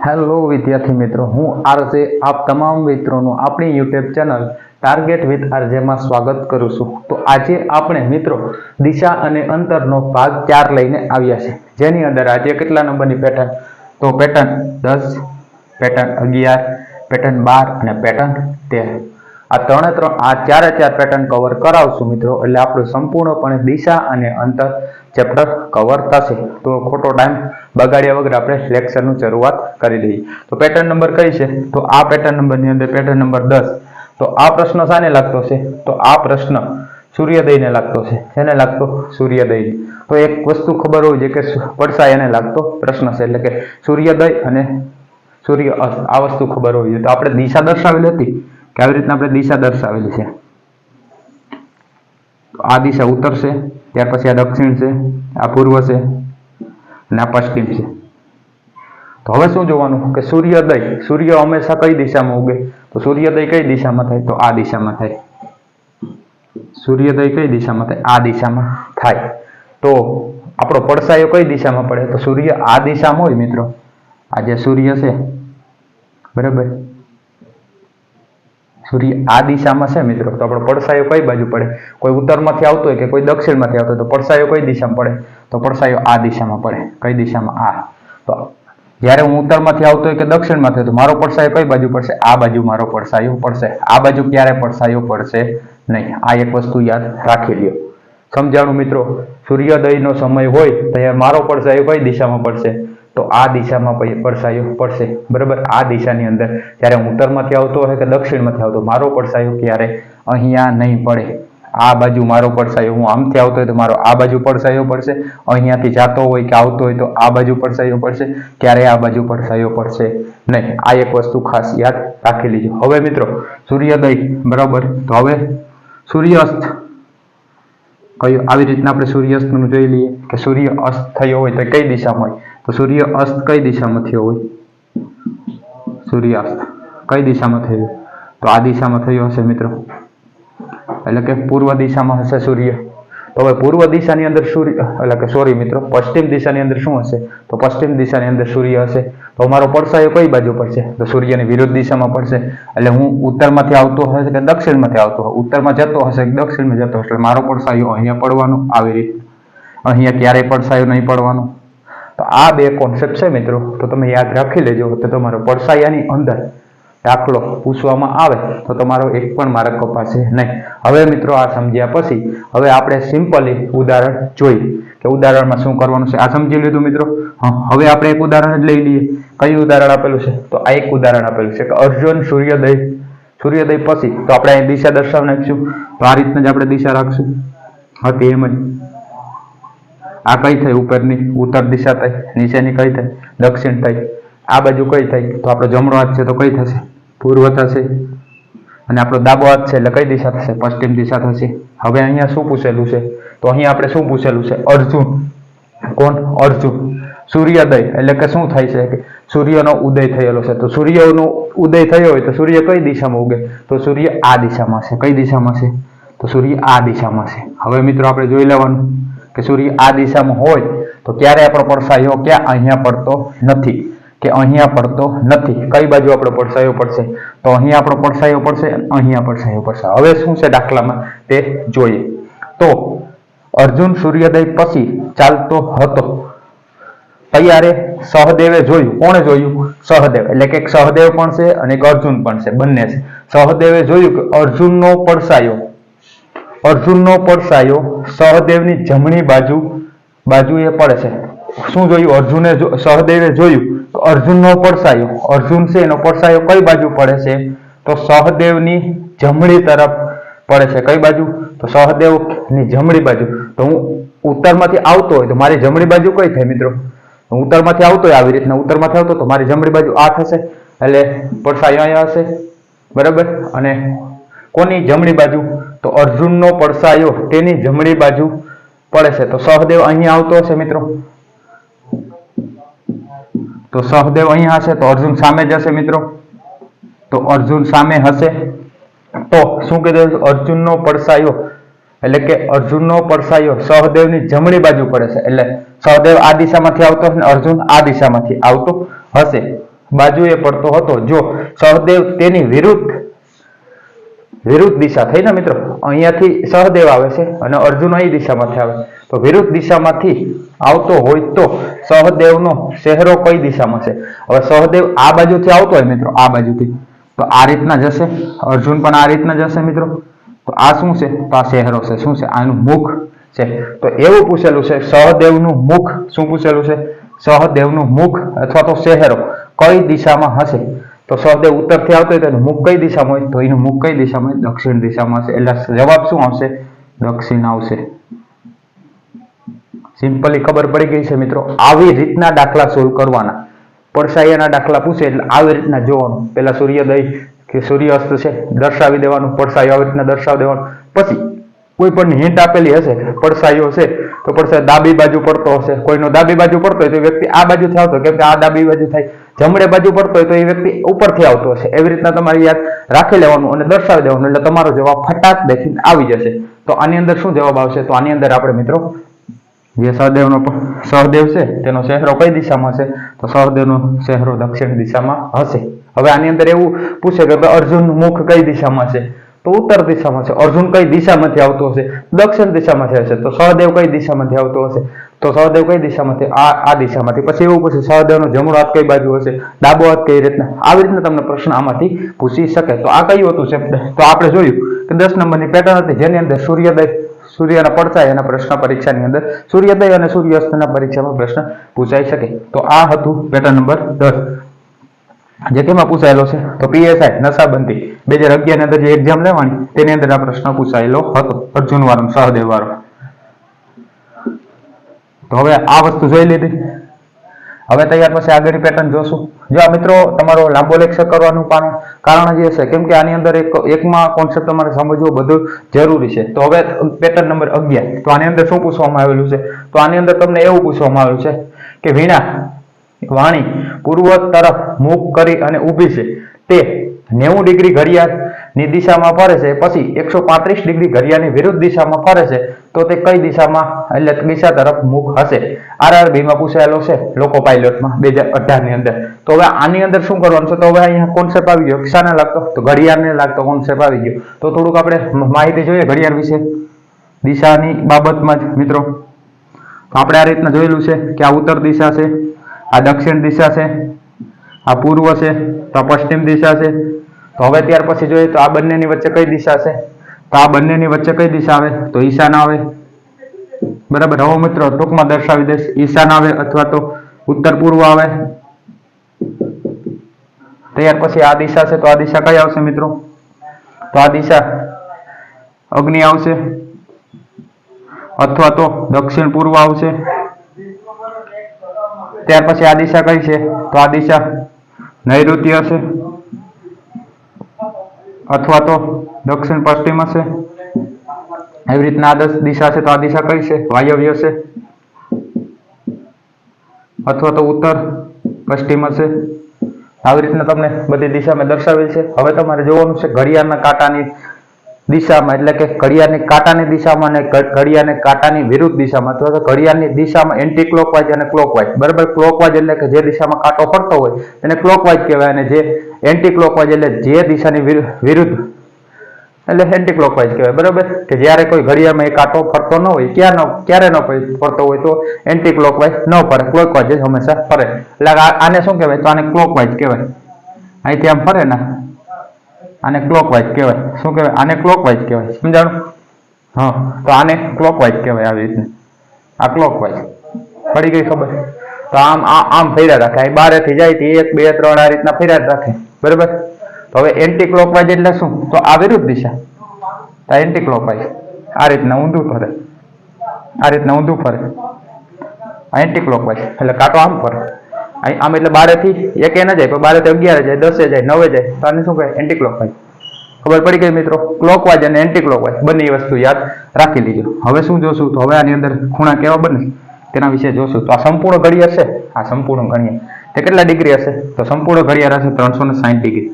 Hello વિદ્યાર્થી મિત્રો, હું આરજે આપ તમામ મિત્રોનું આપણી યુટ્યુબ ચેનલ ટાર્ગેટ વિથ આરજેમાં સ્વાગત કરું છું। તો આજે આપણે મિત્રો દિશા અને અંતરનો ભાગ 4 લઈને આવ્યા છે, જેની અંદર આજે કેટલા નંબરની પેટર્ન? તો પેટર્ન 10, પેટર્ન 11, પેટર્ન 12 અને પેટર્ન 13। આ ચારે ચાર પેટર્ન કવર કરાવશું મિત્રો, એટલે આપણું સંપૂર્ણપણે દિશા અને અંતર ચેપ્ટર કવર થશે। તો ખોટો ટાઈમ બગાડ્યા વગર આપણે લેક્ચરનું શરૂઆત કરી દઈએ। તો પેટર્ન નંબર કઈ છે? તો આ પેટર્ન નંબરની અંદર પેટર્ન નંબર 10। તો આ પ્રશ્ન શાને લાગતો છે? તો આ પ્રશ્ન સૂર્યોદયને લાગતો છે। શેને લાગતો? સૂર્યોદય। તો એક વસ્તુ ખબર હોવી જોઈએ કે પડછાયાને લાગતો પ્રશ્ન છે, એટલે કે સૂર્યોદય અને સૂર્ય અસ્ત, આ વસ્તુ ખબર હોવી જોઈએ। તો આપણે દિશા દર્શાવેલી હતી કે આવી રીતના આપણે દિશા દર્શાવેલી છે। આ દિશા ઉત્તર છે, ત્યાર પછી આ દક્ષિણ છે, આ પૂર્વ છે અને આ પશ્ચિમ છે। તો હવે શું જોવાનું કે સૂર્ય હંમેશા કઈ દિશામાં ઉગે? તો સૂર્યોદય કઈ દિશામાં થાય? તો આ દિશામાં થાય। સૂર્યોદય કઈ દિશામાં થાય? આ દિશામાં થાય। તો આપણો પડછાયો કઈ દિશામાં પડે? તો સૂર્ય આ દિશામાં હોય મિત્રો, આ જે સૂર્ય છે બરાબર, સૂર્ય આ દિશામાં છે મિત્રો, તો આપણો પડછાયો કઈ બાજુ પડે? કોઈ ઉત્તરમાંથી આવતો હોય કે કોઈ દક્ષિણમાંથી આવતો હોય, તો પડછાયો કઈ દિશામાં પડે? તો પડછાયો આ દિશામાં પડે। કઈ દિશામાં? આ। તો જ્યારે હું ઉત્તરમાંથી આવતો હોય કે દક્ષિણમાંથી હોય, તો મારો પડછાયો કઈ બાજુ પડશે? આ બાજુ મારો પડછાયો પડશે। આ બાજુ ક્યારે પડછાયો પડશે નહીં। આ એક વસ્તુ યાદ રાખી લ્યો। સમજાણું મિત્રો? સૂર્યોદયનો સમય હોય ત્યારે મારો પડછાયો કઈ દિશામાં પડશે? તો આ દિશામાં પડછાયો પડશે બરાબર। આ દિશાની અંદર જ્યારે હું ઉત્તરમાંથી આવતો હોય કે દક્ષિણમાંથી આવતો, મારો પડછાયો ક્યારે અહીંયા નહીં પડે। આ બાજુ મારો પડછાયો, હું આમથી આવતો હોય તો મારો આ બાજુ પડછાયો પડશે, અહીંયાથી જતો હોય કે આવતો હોય તો આ બાજુ પડછાયો પડશે, ક્યારે આ બાજુ પડછાયો પડશે નહીં। આ એક વસ્તુ ખાસ યાદ રાખી લીજો। હવે મિત્રો સૂર્યોદય બરાબર, તો હવે સૂર્યાસ્ત કયો? આવી રીતના આપણે સૂર્યાસ્તનું જોઈ લઈએ કે સૂર્ય અસ્ત થયો હોય તો કઈ દિશામાં હોય? તો સૂર્ય અસ્ત કઈ દિશામાં થયો હોય? સૂર્યાસ્ત કઈ દિશામાં થયો? તો આ દિશામાં થયો હશે મિત્રો, એટલે કે પૂર્વ દિશામાં હશે સૂર્ય। તો હવે પૂર્વ દિશાની અંદર પશ્ચિમ દિશાની અંદર શું હશે? તો પશ્ચિમ દિશાની અંદર સૂર્ય હશે। તો મારો પડછાયો કઈ બાજુ પડશે? તો સૂર્યની વિરુદ્ધ દિશામાં પડશે। એટલે હું ઉત્તરમાંથી આવતો હશે કે દક્ષિણમાંથી આવતો હોય, ઉત્તરમાં જતો હશે કે દક્ષિણમાં જતો હશે, એટલે મારો પડછાયો અહીંયા પડવાનો, આવી રીતે। અહીંયા ક્યારેય પડછાયો નહીં પડવાનો। તો આ બે કોન્સેપ્ટ છે મિત્રો, તો તમે યાદ રાખી લેજો। તો તમારો પડછાયાની અંદર દાખલો પૂછવામાં આવે તો તમારો એક પણ માર્ક કપાશે નહીં। હવે મિત્રો આ સમજ્યા પછી હવે આપણે સિમ્પલી ઉદાહરણ જોઈએ કે ઉદાહરણમાં શું કરવાનું છે। આ સમજી લીધું મિત્રો? હવે આપણે એક ઉદાહરણ જ લઈ લઈએ। કયું ઉદાહરણ આપેલું છે? તો આ એક ઉદાહરણ આપેલું છે કે અર્જુન સૂર્યોદય પછી, તો આપણે અહીં દિશા દર્શાવી નાખીશું। તો આ રીતના જ આપણે દિશા રાખશું હતી એમ જ। આ કઈ થઈ? ઉપરની ઉત્તર દિશા થઈ, નીચેની કઈ થઈ? દક્ષિણ થઈ। આ બાજુ કઈ થઈ? તો આપણો જમણો હાથ છે તો કઈ થશે? પૂર્વ થશે। અને આપણો ડાબો હાથ છે એટલે કઈ દિશા થશે? પશ્ચિમ દિશા થશે। હવે અહીંયા શું પૂછેલું છે? તો અહીંયા આપણે શું પૂછેલું છે? અર્જુન। કોણ? અર્જુન। સૂર્યોદય એટલે કે શું થાય છે કે સૂર્યનો ઉદય થયેલો છે। તો સૂર્યનો ઉદય થયો હોય તો સૂર્ય કઈ દિશામાં ઉગે? તો સૂર્ય આ દિશામાં છે। કઈ દિશામાં છે? તો સૂર્ય આ દિશામાં છે। હવે મિત્રો આપણે જોઈ લેવાનું કે સૂર્ય આ દિશામાં હોય તો ક્યારે આપણો પડછાયો ક્યાં? અહીંયા પડતો નથી, કે અહીંયા પડતો નથી। કઈ બાજુ આપણો પડછાયો પડશે? તો અહીંયા આપણો પડછાયો પડશે, અહીંયા પડછાયો પડશે। હવે શું છે દાખલામાં તે જોઈએ। તો અર્જુન સૂર્યોદય પછી ચાલતો હતો, ત્યારે સહદેવે જોયું। કોણે જોયું? સહદેવ। એટલે કે એક સહદેવ પણ છે અને એક અર્જુન પણ છે, બંને છે। સહદેવે જોયું કે અર્જુનનો પડછાયો સહદેવની જમણી બાજુએ પડે છે। શું જોયું? સહદેવે જોયું તો અર્જુનનો પડછાયો, અર્જુન છે એનો પડછાયો કઈ બાજુ પડે છે? તો સહદેવની જમણી તરફ પડે છે। કઈ બાજુ? તો સહદેવની જમણી બાજુ। તો હું ઉત્તરમાંથી આવતો હોય તો મારી જમણી બાજુ કઈ થાય મિત્રો? ઉત્તરમાંથી આવતો હોય આવી રીતના, ઉત્તરમાંથી આવતો તો મારી જમણી બાજુ આ થશે, એટલે પડછાયો અહીંયા હશે બરાબર। અને કોની જમણી બાજુ? તો અર્જુનનો પડછાયો તેની જમણી બાજુ પડે છે। તો સહદેવ અહીંયા આવતો હશે મિત્રો, તો સહદેવ અહીંયા હશે, તો અર્જુન સામે જ હશે મિત્રો। તો અર્જુન સામે હશે તો શું કીધું? અર્જુનનો પડછાયો એટલે કે અર્જુનનો પડછાયો સહદેવની જમણી બાજુ પડે છે, એટલે સહદેવ આ દિશામાંથી આવતો હશે, અર્જુન આ દિશામાંથી આવતો હશે। બાજુએ પડતો હતો. જો સહદેવ તેની વિરુદ્ધ દિશા થઈ ને મિત્રો, અહીંયાથી સહદેવ આવે છે અને અર્જુન અહીં દિશામાંથી આવે, તો વિરુદ્ધ દિશામાંથી આવતો હોય તો સહદેવનો ચહેરો કઈ દિશામાં છે? હવે સહદેવ આ બાજુથી આવતો હોય મિત્રો, આ બાજુથી, તો આ રીતના જશે. અર્જુન પણ આ રીતના જશે મિત્રો. તો આ શું છે? તો આ ચહેરો છે. શું છે? આનું મુખ છે. તો એવું પૂછેલું છે, સહદેવનું મુખ. શું પૂછેલું છે? સહદેવનું મુખ અથવા તો ચહેરો કઈ દિશામાં હશે? તો સહદેવ ઉત્તરથી આવતો હોય તો એનું મુખ કઈ દિશામાં હોય? તો એનું મુખ કઈ દિશામાં હોય? દક્ષિણ દિશામાં હશે. એટલે જવાબ શું આવશે? દક્ષિણ આવશે. સિમ્પલી ખબર પડી ગઈ છે મિત્રો. આવી રીતના દાખલા સોલ્વ કરવાના. પડછાયાના દાખલા પૂછે એટલે આવી રીતના જોવાનું. પેલા સૂર્યોદય કે સૂર્યાસ્ત છે દર્શાવી દેવાનું, પડછાયો આવી રીતના દર્શાવી દેવાનું. પછી કોઈ પણ હિન્ટ આપેલી હશે, પડછાયો છે તો પડછાયો ડાબી બાજુ પડતો હશે, કોઈનો ડાબી બાજુ પડતો હોય તો વ્યક્તિ આ બાજુથી આવતો, કેમ કે આ ડાબી બાજુ થાય. જમણે બાજુ પડતો હોય તો એ વ્યક્તિ ઉપરથી આવતો હશે. એવી રીતના તમારે યાદ રાખી લેવાનું અને દર્શાવી દેવાનું, એટલે તમારો જવાબ ફટાક દેખીને આવી જશે. તો આની અંદર શું જવાબ આવશે? તો આની અંદર આપણે મિત્રો જે સહદેવ છે તેનો ચહેરો કઈ દિશામાં હશે? તો સહદેવનો ચહેરો દક્ષિણ દિશામાં હશે. હવે આની અંદર એવું પૂછે કે અર્જુનનું મુખ કઈ દિશામાં છે? તો ઉત્તર દિશામાં છે. અર્જુન કઈ દિશામાંથી આવતો હશે? દક્ષિણ દિશામાંથી હશે. તો સહદેવ કઈ દિશામાંથી આવતો હશે? તો સહદેવ કઈ દિશામાંથી? આ દિશામાંથી. પછી એવું પૂછે સહદેવનો જમણો હાથ કઈ બાજુ હશે, ડાબો હાથ કઈ રીતના. આવી રીતના તમને પ્રશ્ન આમાંથી પૂછી શકે. તો આ કયું હતું છે? તો આપણે જોયું કે 10 નંબરની પેટર્ન હતી, જેની અંદર સૂર્યના પડછાયા એના પ્રશ્ન પરીક્ષાની અંદર, સૂર્યોદય અને સૂર્યાસ્તના પરીક્ષામાં પ્રશ્ન પૂછાઈ શકે. તો આ હતું પેટર્ન નંબર 10, જે કેમાં પૂછાયેલો છે? તો PSI નશાબંધી 2011 ની અંદર જે એક્ઝામ લેવાની તેની અંદર આ પ્રશ્ન પૂછાયેલો હતો, અર્જુન વાળો, સહદેવ વાળો. તો હવે આ વસ્તુ જોઈ લીધી. હવે તૈયાર પછી આગળની પેટર્ન જોશું. જો આ મિત્રો તમારો લાંબો લેક્ચર કરવાનું કારણ જે છે, કેમ કે આની અંદર એકમાં કોન્સેપ્ટ તમારે સમજવો બધું જરૂરી છે. તો હવે પેટર્ન નંબર 11, તો આની અંદર શું પૂછવામાં આવેલું છે? તો આની અંદર તમને એવું પૂછવામાં આવેલું છે કે વાણી પૂર્વ તરફ મુખ કરી અને ઊભી છે, તે 90 ડિગ્રી ઘડિયાળની દિશામાં ફરે છે, પછી 135 ડિગ્રી ઘડિયાળની વિરુદ્ધ દિશામાં ફરે છે, તો તે કઈ દિશામાં, એટલે દિશા તરફ મુખ હશે? RRB માં પૂછાયેલો છે, લોકો પાયલોટમાં 2018 ની અંદર. તો હવે આની અંદર શું કરવાનું છે? તો હવે અહીંયા કોન્સેપ્ટ આવી ગયો. શાને લાગતો? તો ઘડિયાળને લાગતો કોન્સેપ્ટ આવી ગયો. તો થોડુંક આપણે માહિતી જોઈએ ઘડિયાળ વિશે, દિશાની બાબતમાં જ મિત્રો. તો આપણે આ રીતના જોયેલું છે કે આ ઉત્તર દિશા છે, આ દક્ષિણ દિશા છે, આ પૂર્વ છે, તો આ પશ્ચિમ દિશા છે. તો હવે ત્યાર પછી જોઈએ તો આ બંનેની વચ્ચે કઈ દિશા છે? તો આ બંનેની વચ્ચે કઈ દિશા આવે? તો ઈશાન આવે. બરાબર. હવે મિત્રો ટૂંકમાં દર્શાવી દઈશ. ઈશાન આવે અથવા તો ઉત્તર પૂર્વ આવે. ત્યાર પછી આ દિશા છે, તો આ દિશા કઈ આવશે મિત્રો? તો આ દિશા અગ્નિ આવશે અથવા તો દક્ષિણ પૂર્વ આવશે. ત્યાર પછી આ દિશા કઈ છે? તો આ દિશા નૈઋત્ય હશે અથવા તો દક્ષિણ પશ્ચિમ હશે. એવી રીતના આ દિશા છે, તો આ દિશા કઈ છે? વાયવ્ય છે અથવા તો ઉત્તર પશ્ચિમ હશે. આવી રીતના તમને બધી દિશામાં દર્શાવેલ છે. હવે તમારે જોવાનું છે ઘડિયાળના કાંટાની દિશામાં, એટલે કે ઘડિયાળની કાંટાની દિશામાં અને ઘડિયાળની કાંટાની વિરુદ્ધ દિશામાં, અથવા તો ઘડિયાળની દિશામાં એન્ટી ક્લોકવાઇઝ અને ક્લોકવાઇઝ. બરાબર. ક્લોકવાઇઝ એટલે કે જે દિશામાં કાંટો ફરતો હોય એને ક્લોકવાઇઝ કહેવાય, અને જે એન્ટી ક્લોકવાઇઝ એટલે જે દિશાની વિરુદ્ધ એટલે એન્ટી ક્લોકવાઇઝ કહેવાય. બરાબર. કે જ્યારે કોઈ ઘડિયાળમાં એ કાંટો ફરતો ન હોય, ક્યારે ન ફરતો હોય તો એન્ટી ક્લોકવાઇઝ ન ફરે, ક્લોકવાઇઝ જ હંમેશા ફરે. એટલે આને શું કહેવાય? તો આને ક્લોકવાઇઝ કહેવાય. અહીંથી આમ ફરે ને, આને ક્લોકવાઇઝ કહેવાય. શું કહેવાય? આને ક્લોકવાઇઝ કહેવાય. સમજાણું? હા. તો આને ક્લોકવાઇઝ કહેવાય. આવી રીતે આ ક્લોકવાઇઝ. પડી ગઈ ખબર? તો આમ ફેર્યા રાખે, અહીં બારેથી જાય તો 1 2 3 આ રીતના ફેર્યા રાખે. બરાબર. તો હવે એન્ટી ક્લોકવાઇઝ એટલે શું? તો આ વિરુદ્ધ દિશા. તો એન્ટી ક્લોકવાઇઝ આ રીતના ઊંધું ફરે, આ રીતના ઊંધું ફરે. એન્ટી ક્લોકવાઇઝ એટલે કાંટો આમ ફરે. આમ એટલે 12 થી 1 ન જાય, પણ 12 થી 11 જાય, 10 જાય, 9 જાય, તો આને શું કહે? Anti clockwise. ખબર પડી ગઈ મિત્રો? ક્લોકવાઇઝ અને એન્ટી ક્લોકવાઇઝ બંને વસ્તુ યાદ રાખી લીજો. હવે શું જોશું? તો હવે આની અંદર ખૂણા કેવા બને તેના વિશે જોશું. તો આ સંપૂર્ણ ઘડિયાળ છે, આ સંપૂર્ણ ઘડિયાળ તે કેટલા ડિગ્રી હશે? તો સંપૂર્ણ ઘડિયાળ હશે 360 ડિગ્રી.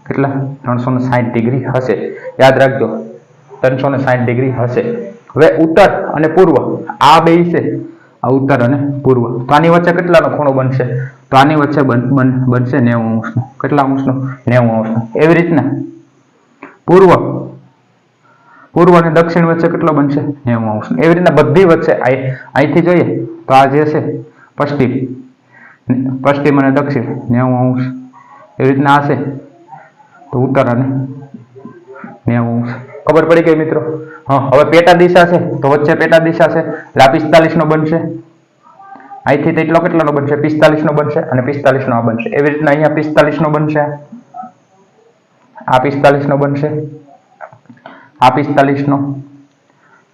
કેટલા? 360 ડિગ્રી હશે. યાદ રાખજો, 360 ડિગ્રી હશે. હવે ઉત્તર અને પૂર્વ આ બે છે, આ ઉત્તર અને પૂર્વ. તો આની વચ્ચે કેટલાનો ખૂણો બનશે? તો આની વચ્ચે બનશે 90 અંશનો. કેટલા અંશનો? 90 અંશનો. એવી રીતના પૂર્વ અને દક્ષિણ વચ્ચે કેટલો બનશે? 90 અંશનો. એવી રીતના બધી વચ્ચે અહીંથી જોઈએ તો આ જે છે પશ્ચિમ અને દક્ષિણ 90 અંશ. એવી રીતના હશે તો ઉત્તર અને 90 અંશ. ખબર પડી ગઈ મિત્રો? હા, હવે પેટા દિશા છે તો વચ્ચે પેટા દિશા છે એટલે આ 45 નો બનશે. અહીંથી તેટલો કેટલાનો બનશે? 45 નો બનશે અને 45 નો આ બનશે. એવી રીતના અહીંયા 45 નો બનશે, આ 45 નો બનશે, આ 45 નો,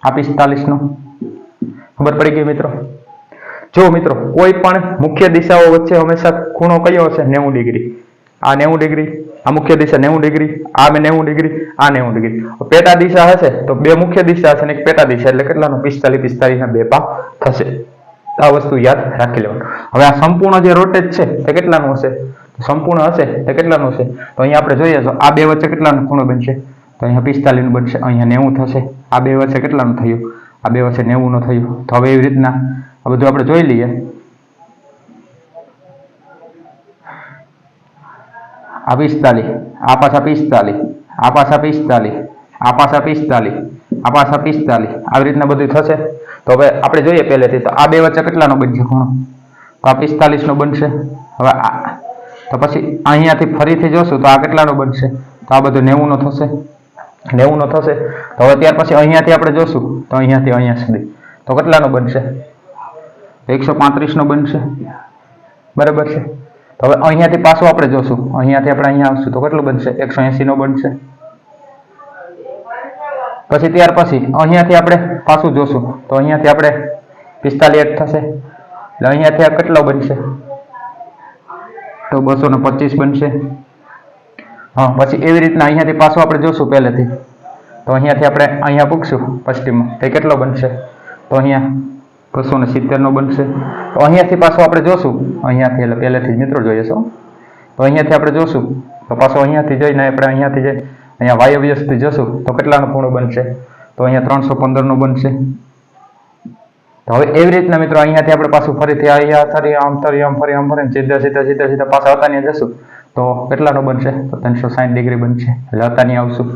આ 45 નો. ખબર પડી ગઈ મિત્રો? જો મિત્રો કોઈ પણ મુખ્ય દિશાઓ વચ્ચે હંમેશા ખૂણો કયો હશે? 90 ડિગ્રી. આ 90 ડિગ્રી, આ મુખ્ય દિશા 90 ડિગ્રી, આ 90 ડિગ્રી, આ 90 ડિગ્રી. પેટા દિશા હશે તો બે મુખ્ય દિશા હશે અને એક પેટા દિશા, એટલે કેટલાનો? 45 45 ના બે ભાગ થશે. આ વસ્તુ યાદ રાખી લેવાનું. હવે આ સંપૂર્ણ જે રોટેજ છે તે કેટલાનું હશે? સંપૂર્ણ હશે તે કેટલાનું હશે? તો અહીંયા આપણે જોઈએ તો આ બે વચ્ચે કેટલાનો ખૂણો બનશે? તો અહીંયા 45 નું બનશે, અહીંયા 90 થશે. આ બે વચ્ચે કેટલાનું થયું? આ બે વચ્ચે 90 નું થયું. તો હવે એવી રીતના આ બધું આપણે જોઈ લઈએ. આ 45, આ પાછા 45, આ પાછા 45, આ પાછા 45, આ પાછા 45, આવી રીતના બધું થશે. તો હવે આપણે જોઈએ પહેલેથી તો આ બે વચ્ચે કેટલાનો બનશે ખૂણો? તો આ 45 નો બનશે. હવે તો પછી અહીંયાથી ફરીથી જોશું તો આ કેટલાનો બનશે? તો આ બધું 90 નો થશે, 90 નો થશે. તો હવે ત્યાર પછી અહીંયાથી આપણે જોશું તો અહીંયાથી અહીંયા સુધી તો કેટલાનો બનશે? 135 નો બનશે. બરાબર છે. તો હવે અહીંયાથી પાછું આપણે જોશું, અહીંયાથી આપણે અહીંયા આવશું તો કેટલું બનશે? 180 નો બનશે. પછી ત્યાર પછી અહીંયાથી આપણે પાછું જોશું તો અહીંયાથી આપણે 45 થશે. એટલે અહીંયાથી આ કેટલો બનશે? તો 225 બનશે. હા, પછી એવી રીતના અહીંયાથી પાછું આપણે જોશું પહેલેથી તો અહીંયાથી આપણે અહીંયા પૂછશું પશ્ચિમમાં તે કેટલો બનશે? તો અહીંયા 270 નો બનશે. તો અહીંયાથી પાછું આપણે જોશું, અહીંયાથી એટલે પહેલેથી જ મિત્રો જોઈએ છો. તો અહીંયાથી આપણે જોશું તો પાછું અહીંયાથી જઈને આપણે અહીંયાથી જઈ અહીંયા વાયવ્યથી જશું તો કેટલાનો ખૂણો બનશે? તો અહીંયા 315 નો બનશે. તો હવે એવી રીતના મિત્રો અહીંયાથી આપણે પાછું ફરીથી અહીંયા ફરી આમ ફરી સીધા પાછા હતાની જશું તો કેટલાનો બનશે? તો 360 ડિગ્રી બનશે. એટલે હતાની આવશું.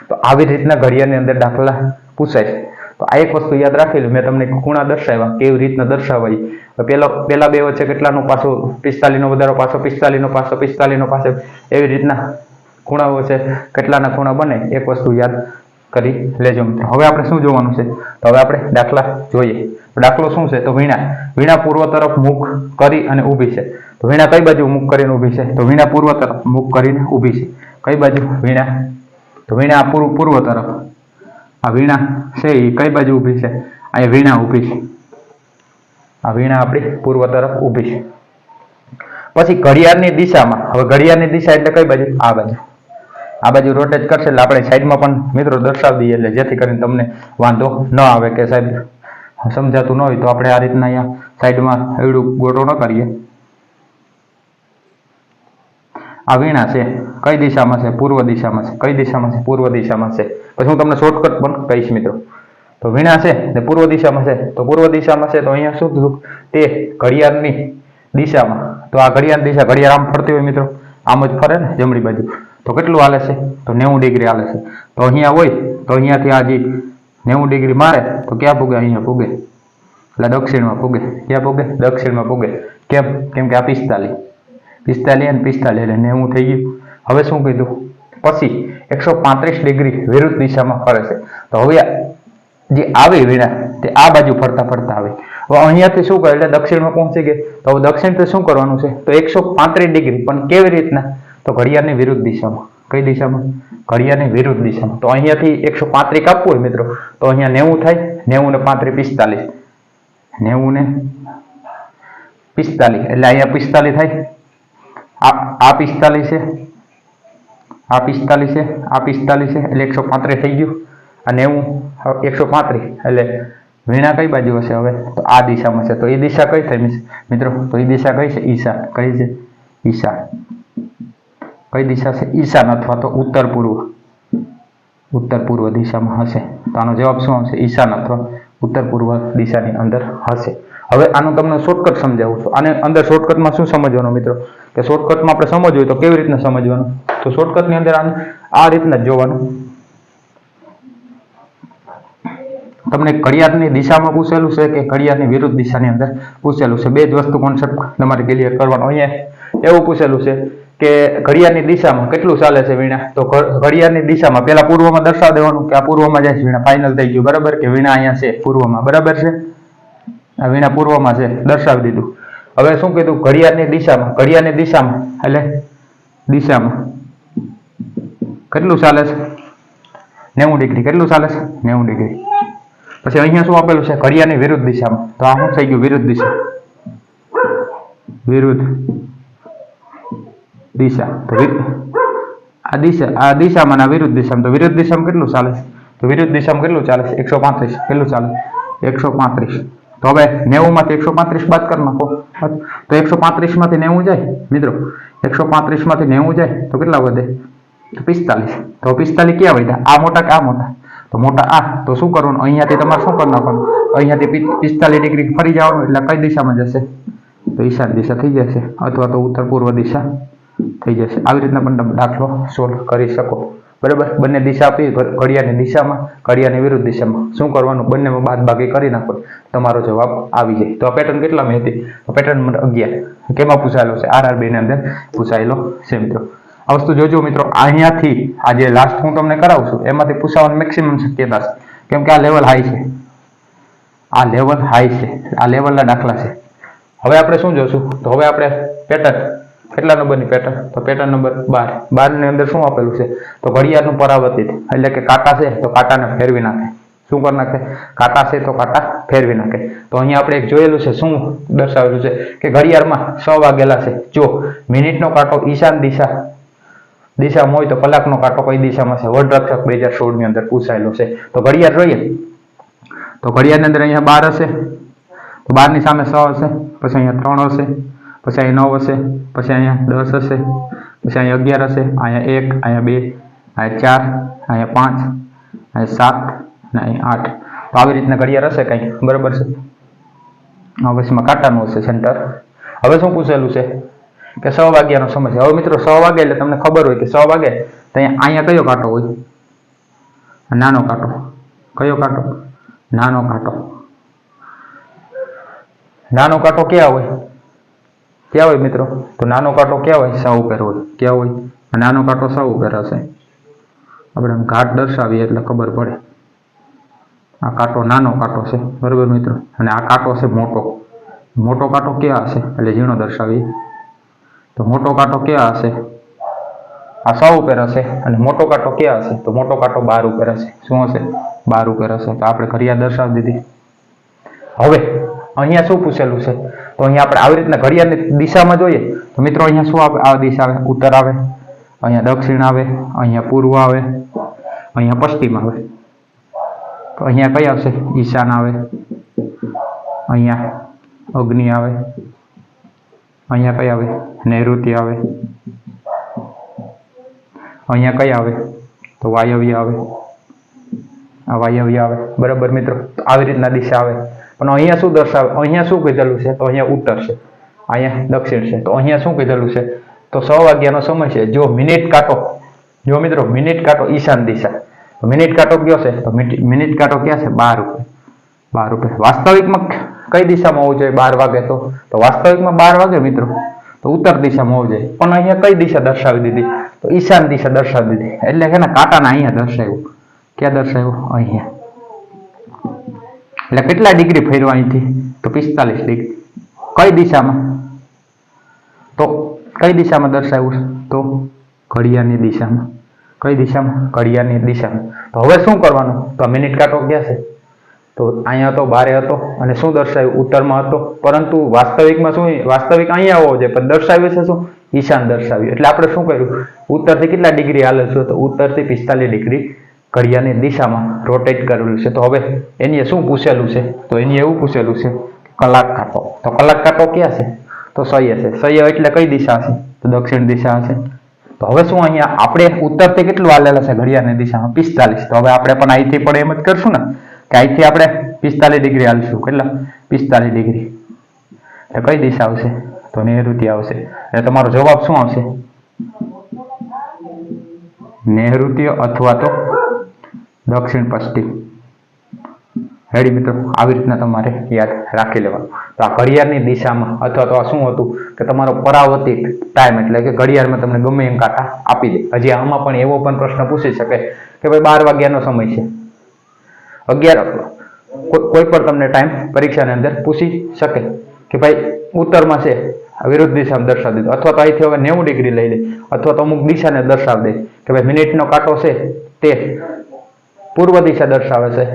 તો આવી રીતના ઘડિયાળની અંદર દાખલા પૂછાય. તો આ એક વસ્તુ યાદ રાખી લો, મેં તમને ખૂણા દર્શાવ્યા કેવી રીતના દર્શાવાય. પેલા બે વચ્ચે કેટલાનું પાછું 45 નો વધારો, પાછો 45 નો, પાછો 45 નો, પાછો એવી રીતના ખૂણાઓ છે. કેટલાના ખૂણા બને એક વસ્તુ યાદ કરી લેજો મિત્રો. હવે આપણે શું જોવાનું છે? તો હવે આપણે દાખલા જોઈએ. દાખલો શું છે? તો વીણા પૂર્વ તરફ મુખ કરી અને ઊભી છે. તો વીણા કઈ બાજુ મુખ કરીને ઊભી છે? તો વીણા પૂર્વ તરફ મુખ કરીને ઊભી છે. કઈ બાજુ? વીણા. તો વીણા પૂર્વ તરફ. આ વીણા છે એ કઈ બાજુ ઊભી છે? અહીંયા વીણા ઊભી છે. આ વીણા આપણી પૂર્વ તરફ ઊભી છે. પછી ઘડિયાળની દિશામાં, હવે ઘડિયાળની દિશા એટલે કઈ બાજુ? આ બાજુ. આ બાજુ રોટેટ કરશે એટલે આપણે સાઈડમાં પણ મિત્રો દર્શાવી દઈએ, એટલે જેથી કરીને તમને વાંધો ન આવે કે સાહેબ સમજાતું ન હોય તો આપણે આ રીતના અહીંયા સાઈડમાં એવડું ગોટો ન કરીએ. આ વીણા છે કઈ દિશામાં છે? પૂર્વ દિશામાં છે. કઈ દિશામાં છે? પૂર્વ દિશામાં છે. પછી હું તમને શોર્ટકટ પણ કહીશ મિત્રો. તો વીણા છે તે પૂર્વ દિશામાં છે. તો પૂર્વ દિશામાં છે તો અહીંયા શું થયું? તે ઘડિયાળની દિશામાં. તો આ ઘડિયાળની દિશા, ઘડિયાળ આમ ફરતી હોય મિત્રો, આમ જ ફરે ને જમણી બાજુ. તો કેટલું હાલે છે? તો 90 ડિગ્રી હાલે છે. તો અહીંયા હોય તો અહીંયાથી આ જે 90 ડિગ્રી મારે તો ક્યાં પૂગે? અહીંયા પૂગે. એટલે દક્ષિણમાં પૂગે. ક્યાં પૂગે? દક્ષિણમાં પૂગે. કેમ? કેમ કે આ 45 અને 45 એટલે 90 થઈ ગયું. હવે શું કીધું? પછી 135 ડિગ્રી વિરુદ્ધ દિશામાં ફરે છે. તો હવે જે આવી વીણા તે આ બાજુ ફરતા ફરતા આવે. હવે અહીંયાથી શું કરે? એટલે દક્ષિણમાં પહોંચી ગઈ. તો હવે દક્ષિણથી શું કરવાનું છે? તો 135 ડિગ્રી, પણ કેવી રીતના? તો ઘડિયાળની વિરુદ્ધ દિશામાં. કઈ દિશામાં? ઘડિયાળની વિરુદ્ધ દિશામાં. તો અહીંયાથી 135 કાપવું હોય મિત્રો તો અહીંયા 90 થાય. 90 ને 35 45. 90 ને 45 એટલે અહીંયા 45 થાય. આ 45 છે, આ 45 છે, આ 45 છે એટલે 135 થઈ ગયું. આ 90 135 એટલે વીણા કઈ બાજુ હશે? હવે તો આ દિશામાં છે. તો એ દિશા કઈ થાય મિત્રો? તો એ દિશા કઈ છે? ઈશાન. કઈ છે? ઈશાન. કઈ દિશા છે? ઈશાન અથવા તો ઉત્તર પૂર્વ દિશામાં હશે. તો આનો જવાબ શું આવશે? ઈશાન અથવા ઉત્તર પૂર્વ દિશાની અંદર હશે. હવે આનું તમને શોર્ટકટ સમજાવું છું. આને અંદર શોર્ટકટમાં શું સમજવાનું મિત્રો, કે શોર્ટકટમાં આપણે સમજવું હોય તો કેવી રીતના સમજવાનું, તો શોર્ટકટની અંદર આ રીતના જ જોવાનું. તમને ઘડિયાળની દિશામાં પૂછેલું છે કે ઘડિયાળની વિરુદ્ધ દિશાની અંદર પૂછેલું છે, બે જ વસ્તુ કોન્સેપ્ટ તમારે ક્લિયર કરવાનો. અહીંયા એવું પૂછેલું છે કે ઘડિયાળની દિશામાં કેટલું ચાલે છે વીણા, તો ઘડિયાળની દિશામાં પેલા પૂર્વમાં દર્શાવી દેવાનું કે આ પૂર્વમાં જાય છે વીણા, ફાઇનલ થઈ ગયું બરાબર, કે વીણા અહીંયા છે પૂર્વમાં, બરાબર છે, આ વીણા પૂર્વમાં છે, દર્શાવી દીધું. હવે શું કીધું, ઘડિયાળની દિશામાં એટલે દિશામાં કેટલું ચાલે છે 90 ડિગ્રી, કેટલું ચાલે છે 90 ડિગ્રી. પછી અહીંયા શું આપેલું છે, ઘડિયાળની વિરુદ્ધ દિશામાં, તો આ શું થઈ ગયું, વિરુદ્ધ દિશા, વિરુદ્ધ દિશા. તો આ દિશામાં ના વિરુદ્ધ દિશામાં, તો વિરુદ્ધ દિશામાં કેટલું ચાલે છે, તો વિરુદ્ધ દિશામાં કેટલું ચાલે છે 135, કેટલું ચાલે 135. તો હવે 90 માંથી 135 બાદ કરી નાખો, તો 135 માંથી 90 જાય મિત્રો, 135 માંથી 90 જાય તો કેટલા વધે, તો 45. તો 45 ક્યાં વધ્યા, આ મોટા કે આ મોટા, તો મોટા આ. તો શું કરવાનું, અહીંયાથી તમારે શું કરી નાખવાનું, અહીંયાથી 45 ડિગ્રી ફરી જવાનું, એટલે કઈ દિશામાં જશે, તો ઈશાન દિશા થઈ જશે, અથવા તો ઉત્તર પૂર્વ દિશા થઈ જશે. આવી રીતના પણ તમે દાખલો સોલ્વ કરી શકો, બરાબર. બંને દિશા આપી, ઘડિયાળની દિશામાં, ઘડિયાળની વિરુદ્ધ દિશામાં, શું કરવાનું, બંનેમાં બાદબાકી કરી નાખો, તમારો જવાબ આવી જાય. તો આ પેટર્ન કેટલામાં હતી, પેટર્ન નંબર 11 કેમાં પૂછાયેલો છે, RRB ની અંદર પૂછાયેલો છે મિત્રો. આ વસ્તુ જોજો મિત્રો, અહીંયાથી આ જે લાસ્ટ હું તમને કરાવું છું એમાંથી પૂછાવાની મેક્સિમમ શક્યતા છે, કેમ કે આ લેવલ હાઈ છે, આ લેવલ હાઈ છે, આ લેવલના દાખલા છે. હવે આપણે શું જોશું, તો હવે આપણે પેટર્ન કેટલા નંબરની પેટર્ન, તો પેટર્ન નંબર 12 ની અંદર શું આપેલું છે, તો ઘડિયાળનું પરાવર્તિત, એટલે કે કાંટા છે તો કાંટાને ફેરવી નાખે, શું કરી નાખે, કાંટા છે તો કાંટા ફેરવી નાખે. તો અહીંયા આપણે એક જોયેલું છે, શું દર્શાવેલું છે કે ઘડિયાળમાં 6 વાગેલા છે, જો મિનિટનો કાંટો ઈશાન દિશામાં હોય તો કલાકનો કાંટો કઈ દિશામાં છે, વડરક્ષક 2016 ની અંદર પૂછાયેલો છે. તો ઘડિયાળ જોઈએ તો ઘડિયાળની અંદર અહીંયા 12 હશે, તો 12 ની સામે 6 હશે, પછી અહીંયા 3 હશે, પછી અહીંયા 9 હશે, પછી અહીંયા 10 હશે, પછી અહીંયા 11 હશે, અહીંયા 1, અહીંયા 2, અહીંયા 4, અહીંયા 5, અહીંયા 7 અને અહીંયા 8. તો આવી રીતના ઘડિયાળ હશે કંઈ, બરાબર છે. પછીમાં કાંટાનું હશે સેન્ટર. હવે શું પૂછેલું છે કે 6 વાગ્યાનો સમય છે. હવે મિત્રો 6 વાગે એટલે તમને ખબર હોય કે 6 વાગે તો અહીંયા કયો કાંટો હોય, નાનો કાંટો. કયો કાંટો, નાનો કાંટો. નાનો કાંટો ક્યાં હોય મિત્રો, તો નાનો કાંટો ક્યાં હોય, 6 ઉપર હોય. ક્યાં હોય, નાનો કાંટો 6 ઉપર હશે. આપણે ઘાટ દર્શાવીએ એટલે ખબર પડે. આ કાંટો નાનો કાંટો છે, બરાબર મિત્રો, અને આ કાંટો છે મોટો કાંટો ક્યાં હશે, એટલે ઝીણો દર્શાવીએ તો મોટો કાંટો ક્યાં હશે, આ 6 ઉપર હશે, અને મોટો કાંટો ક્યાં હશે, તો મોટો કાંટો 12 ઉપર હશે. શું હશે, 12 ઉપર હશે. તો આપણે ઘડિયાળ દર્શાવી દીધી. હવે અહીંયા શું પૂછેલું છે, તો અહીંયા આપણે આવી રીતના ઘડિયાળની દિશામાં જોઈએ તો મિત્રો અહીંયા શું આવે, આ દિશા આવે, ઉત્તર આવે, અહીંયા દક્ષિણ આવે, અહીંયા પૂર્વ આવે, અહીંયા પશ્ચિમ આવે. તો અહીંયા કઈ આવશે, ઈશાન આવે, અહીંયા અગ્નિ આવે, અહીંયા કઈ આવે, નૈઋત્ય આવે, અહીંયા કઈ આવે, તો વાયવ્ય આવે, આ વાયવ્ય આવે, બરાબર મિત્રો. આવી રીતના દિશા આવે. પણ અહીંયા શું દર્શાવે, અહીંયા શું કીધેલું છે, તો અહીંયા ઉત્તર છે, અહીંયા દક્ષિણ છે. તો અહીંયા શું કીધેલું છે, તો 6 વાગ્યાનો સમય છે. જો મિનિટ કાંટો, જો મિત્રો મિનિટ કાંટો ઈશાન દિશા, તો મિનિટ કાંટો કયો છે, તો મિનિટ કાંટો ક્યાં છે, 12 ઉપર. વાસ્તવિકમાં કઈ દિશામાં હોવું જોઈએ 12 વાગે, તો વાસ્તવિકમાં 12 વાગે મિત્રો તો ઉત્તર દિશામાં હોવું જોઈએ. પણ અહીંયા કઈ દિશા દર્શાવી દીધી, તો ઈશાન દિશા દર્શાવી દીધી. એટલે કે કાંટાને અહીંયા દર્શાવ્યું, ક્યાં દર્શાવ્યું, અહીંયા. એટલે કેટલા ડિગ્રી ફેરવા અહીંથી, તો 45 ડિગ્રી. કઈ દિશામાં, તો કઈ દિશામાં દર્શાવ્યું, તો ઘડિયાળની દિશામાં. કઈ દિશામાં, ઘડિયાળની દિશામાં. તો હવે શું કરવાનું, તો મિનિટ કાંટો ક્યાં છે, તો અહીંયા હતો, 12 હતો, અને શું દર્શાવ્યું, ઉત્તરમાં હતો. પરંતુ વાસ્તવિકમાં શું, વાસ્તવિક અહીંયા હોવો જોઈએ, પણ દર્શાવ્યું છે શું, ઈશાન દર્શાવ્યું. એટલે આપણે શું કર્યું, ઉત્તરથી કેટલા ડિગ્રી હાલે છે, તો ઉત્તરથી 45 ડિગ્રી ઘડિયાળની દિશામાં રોટેટ કરેલું છે. તો હવે એની શું પૂછેલું છે, તો એની એવું પૂછેલું છે કલાક કાંટો. તો કલાક કાંટો ક્યાં છે, તો સહ્ય છે. સહ્ય એટલે કઈ દિશા હશે, તો દક્ષિણ દિશા હશે. તો હવે શું અહીંયા આપણે ઉત્તરથી કેટલું હાલેલા છે ઘડિયાળની દિશામાં, 45. તો હવે આપણે પણ અહીંથી પણ એમ જ કરશું ને, કે અહીંથી આપણે 45 ડિગ્રી હાલશું. કેટલા, 45 ડિગ્રી. તો કઈ દિશા આવશે? તો નૈઋત્ય આવશે. એટલે તમારો જવાબ શું આવશે? નૈઋત્ય અથવા તો દક્ષિણ પશ્ચિમ. રેડી મિત્રો, આવી રીતના તમારે યાદ રાખી લેવાનું. તો આ ઘડિયાળની દિશામાં અથવા તો આ શું હતું કે તમારો પરાવર્તિત ટાઈમ, એટલે કે ઘડિયાળમાં તમને ગમે એમ કાંટા આપી દે. હજી આમાં પણ એવો પણ પ્રશ્ન પૂછી શકે કે ભાઈ 12 વાગ્યાનો સમય છે, 11 કોઈ પણ તમને ટાઈમ પરીક્ષાની અંદર પૂછી શકે કે ભાઈ ઉત્તરમાં છે, વિરુદ્ધ દિશામાં દર્શાવી દીધું, અથવા તો અહીંથી હવે 90 ડિગ્રી લઈ લે, અથવા તો અમુક દિશાને દર્શાવી દે કે ભાઈ મિનિટનો કાંટો છે તે પૂર્વ દિશા દર્શાવે છે,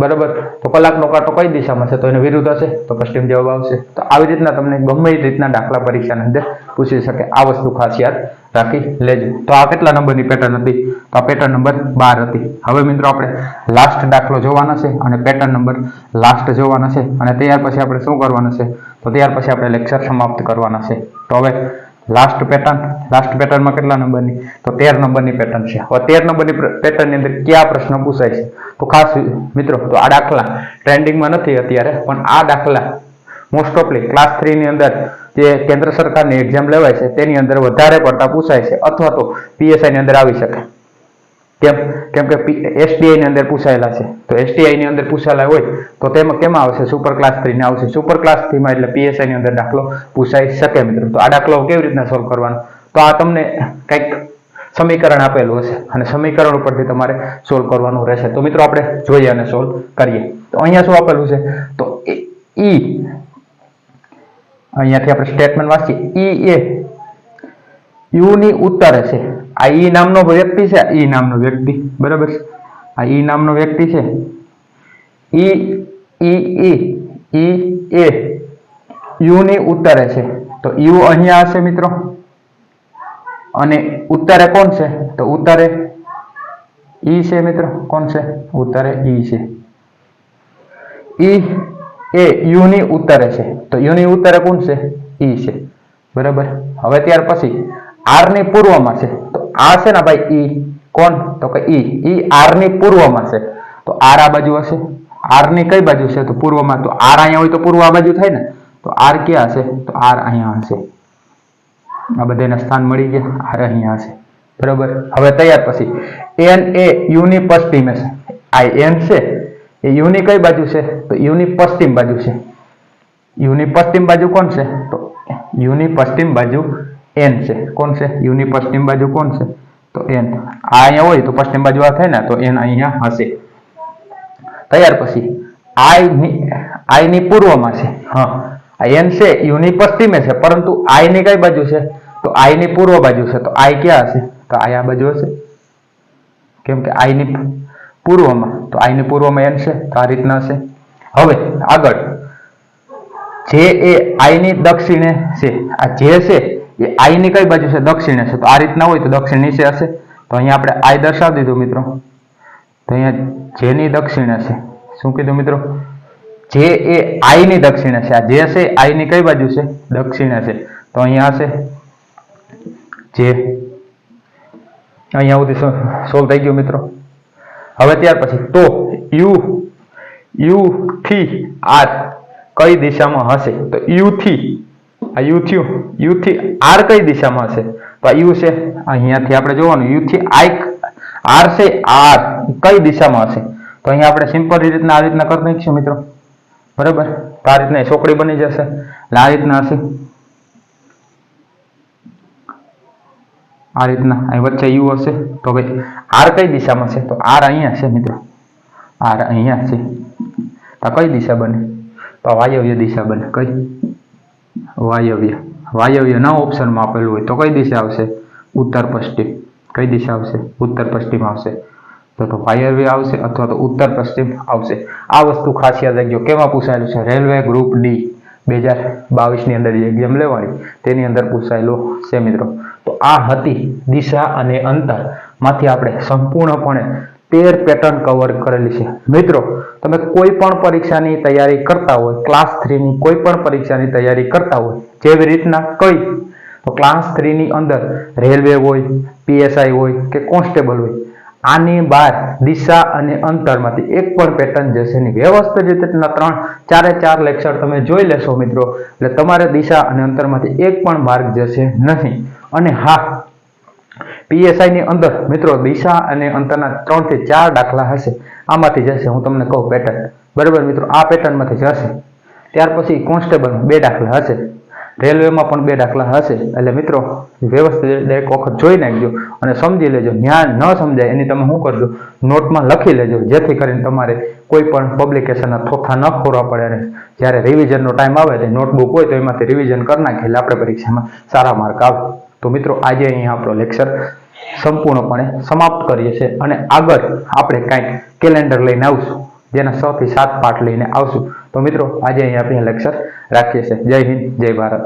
બરાબર, તો કલાકનો કાંટો કઈ દિશામાં છે? તો એનો વિરુદ્ધ હશે, તો પશ્ચિમ જવાબ આવશે. તો આવી રીતના તમને ગમે એ રીતના દાખલા પરીક્ષાની અંદર પૂછી શકે. આ વસ્તુ ખાસ યાદ રાખી લેજો. તો આ કેટલા નંબરની પેટર્ન હતી? તો આ પેટર્ન નંબર 12 હતી. હવે મિત્રો આપણે લાસ્ટ દાખલો જોવાના છે અને પેટર્ન નંબર લાસ્ટ જોવાના છે, અને ત્યાર પછી આપણે શું કરવાનું છે? તો ત્યાર પછી આપણે લેક્ચર સમાપ્ત કરવાના છે. તો હવે લાસ્ટ પેટર્નમાં કેટલા નંબરની? તો 13 નંબરની પેટર્ન છે. હવે 13 નંબરની પેટર્નની અંદર કયા પ્રશ્ન પૂછાય છે? તો ખાસ મિત્રો, તો આ દાખલા ટ્રેન્ડિંગમાં નથી અત્યારે, પણ આ દાખલા મોસ્ટ ઓફલી ક્લાસ 3 ની અંદર જે કેન્દ્ર સરકારની એક્ઝામ લેવાય છે તેની અંદર વધારે પડતા પૂછાય છે, અથવા તો પીએસઆઈ ની અંદર આવી શકે. કેમ કે એસડીઆઈ ની અંદર પૂછાયેલા છે. તો એસડીઆઈ ની અંદર પૂછાયેલા હોય તો તેમાં કેમાં આવશે? સુપર ક્લાસ 3 ને આવશે. સુપર ક્લાસ 3 માં એટલે પીએસઆઈ ની અંદર દાખલો પૂછાઈ શકે મિત્રો. તો આ દાખલો કેવી રીતના સોલ્વ કરવાનો? તો આ તમને કંઈક સમીકરણ આપેલું હશે અને સમીકરણ ઉપરથી તમારે સોલ્વ કરવાનું રહેશે. તો મિત્રો આપણે જોઈએ અને સોલ્વ કરીએ. તો અહીંયા શું આપેલું છે? તો ઈ, અહીંયાથી આપણે સ્ટેટમેન્ટ વાંચીએ. ઈ એ યુ ની ઉત્તરે છે. આ ઈ નામનો વ્યક્તિ છે, ઈ નામનો વ્યક્તિ, બરાબર, આ ઈ નામનો વ્યક્તિ છે. ઈ એ યુ ની ઉત્તરે છે. તો યુ અહીંયા હશે મિત્રો, અને ઉત્તરે કોણ છે? તો ઉત્તરે ઈ છે મિત્રો. કોણ છે? ઉત્તરે ઈ છે. ઈ એ યુ ની ઉત્તરે છે. તો યુ ની ઉત્તરે કોણ છે? ઈ છે, બરાબર. હવે ત્યાર પછી આર ની પૂર્વમાં છે. તો આ છે ને ભાઈ ઈ, કોણ? તો કે ઈ આર ની પૂર્વમાં છે. તો આર આ બાજુ હશે. આર ની કઈ બાજુ છે? તો પૂર્વમાં. તો આર અહીંયા હોય તો પૂર્વ આ બાજુ થાય ને. તો આર ક્યાં હશે? તો આર અહીંયા હશે. આ બધાના સ્થાન મળી ગયા. આર અહીંયા હશે, બરાબર. હવે તૈયાર પછી એન એ યુ ની પશ્ચિમે છે. આ એન છે એ યુ ની કઈ બાજુ છે? તો યુ ની પશ્ચિમ બાજુ છે. યુ ની પશ્ચિમ બાજુ કોણ છે? તો યુ ની પશ્ચિમ બાજુ એન છે. કોણ છે? યુ ની પશ્ચિમ બાજુ કોણ છે? તો એન. આ અહીંયા હોય તો પશ્ચિમ બાજુ આ થાય ને, તો એન અહીંયા હશે. તૈયાર પછી આઈ ની પૂર્વમાં છે. હા, આ એન છે યુ ની પશ્ચિમે છે, પરંતુ આઈ ની કઈ બાજુ છે? તો આઈ ની પૂર્વ બાજુ છે. તો આઈ ક્યાં હશે? તો આઈ આ બાજુ હશે, કેમ કે આઈ ની પૂર્વમાં. તો આઈ ની પૂર્વમાં એન છે, તો આ રીતના હશે. હવે આગળ જે એ આઈ ની દક્ષિણે છે. આ જે છે એ આઈ ની કઈ બાજુ છે? દક્ષિણે છે. તો આ રીતના હોય તો દક્ષિણ નીચે હશે. તો અહીંયા આપણે આઈ દર્શાવી દીધું મિત્રો. તો અહીંયા જે ની દક્ષિણે છે. શું કીધું મિત્રો? જે એ આઈ ની દક્ષિણે છે. આ જે છે આઈ ની કઈ બાજુ છે? દક્ષિણે છે. તો અહીંયા હશે જે. અહીંયા સુધી સોલ્વ થઈ ગયું મિત્રો. હવે ત્યાર પછી તો યુ થી આર કઈ દિશામાં હશે? તો યુ થી આર કઈ દિશામાં હશે? તો આ યુ છે, અહીંયાથી આપણે જોવાનું. યુ થી આર છે, આર કઈ દિશામાં હશે? તો અહીંયા આપણે સિમ્પલ રીતના આ રીતના કરી નાખીશું મિત્રો, બરાબર. તો આ રીતના ચોકડી બની જશે. એટલે આ રીતના હશે, આ રીતના. અહીં વચ્ચે યુ હશે. તો ભાઈ આર કઈ દિશામાં છે? તો આર અહીંયા છે મિત્રો. આર અહીંયા છે. તો કઈ દિશા બને? તો વાયવ્ય દિશા બને. કઈ? વાયવ્ય ના ઓપ્શનમાં આપેલું હોય તો કઈ દિશા આવશે? ઉત્તર પશ્ચિમ. કઈ દિશા આવશે? ઉત્તર પશ્ચિમ આવશે. તો વાયવ્ય આવશે અથવા તો ઉત્તર પશ્ચિમ આવશે. આ વસ્તુ ખાસ યાદ રાખજો. કેમાં પૂછાયેલું છે? રેલવે ગ્રુપ ડી 2022 ની અંદર જે એક્ઝામ લેવાની તેની અંદર પૂછાયેલો છે મિત્રો. તો આ હતી દિશા અને અંતર માંથી આપણે સંપૂર્ણપણે 13 પેટર્ન કવર કરેલી છે મિત્રો. તમે કોઈ પણ પરીક્ષાની તૈયારી કરતા હોય, ક્લાસ 3 ની કોઈ પણ પરીક્ષાની તૈયારી કરતા હોય, જેવી રીતના કઈ તો ક્લાસ 3 ની અંદર રેલવે હોય, પીએસઆઈ હોય કે કોન્સ્ટેબલ હોય, આની બહાર દિશા અને અંતરમાંથી એક પણ પેટર્ન જશે નહીં. વ્યવસ્થિત રીતે 4 લેક્ચર તમે જોઈ લેશો મિત્રો, એટલે તમારે દિશા અને અંતરમાંથી એક પણ માર્ક જશે નહીં. અને હા, PSI ની અંદર મિત્રો દિશા અને અંતરના 3 થી 4 દાખલા હશે, આમાંથી જશે. હું તમને કહું પેટર્ન, બરાબર મિત્રો, આ પેટર્નમાંથી જશે. ત્યાર પછી કોન્સ્ટેબલમાં 2 દાખલા હશે, રેલવેમાં પણ 2 દાખલા હશે. એટલે મિત્રો વ્યવસ્થિત એક વખત જોઈ નાખજો અને સમજી લેજો. જ્ઞાન ન સમજાય એની તમે શું કરજો, નોટમાં લખી લેજો, જેથી કરીને તમારે કોઈ પણ પબ્લિકેશનના થોથા ન ખોરવા પડે. અને જ્યારે રિવિઝનનો ટાઈમ આવે તો નોટબુક હોય તો એમાંથી રિવિઝન કરી નાખીએ એટલે આપણે પરીક્ષામાં સારા માર્ક આવે. તો મિત્રો આજે અહીંયા આપણો લેક્ચર સંપૂર્ણપણે સમાપ્ત કરીએ છીએ અને આગળ આપણે કાંઈક કેલેન્ડર લઈને આવશું, જેના 6 થી 7 પાઠ લઈને આવશું. તો મિત્રો આજે અહીંયા આપણે લેક્ચર રાખીએ છીએ. જય હિન્દ, જય ભારત.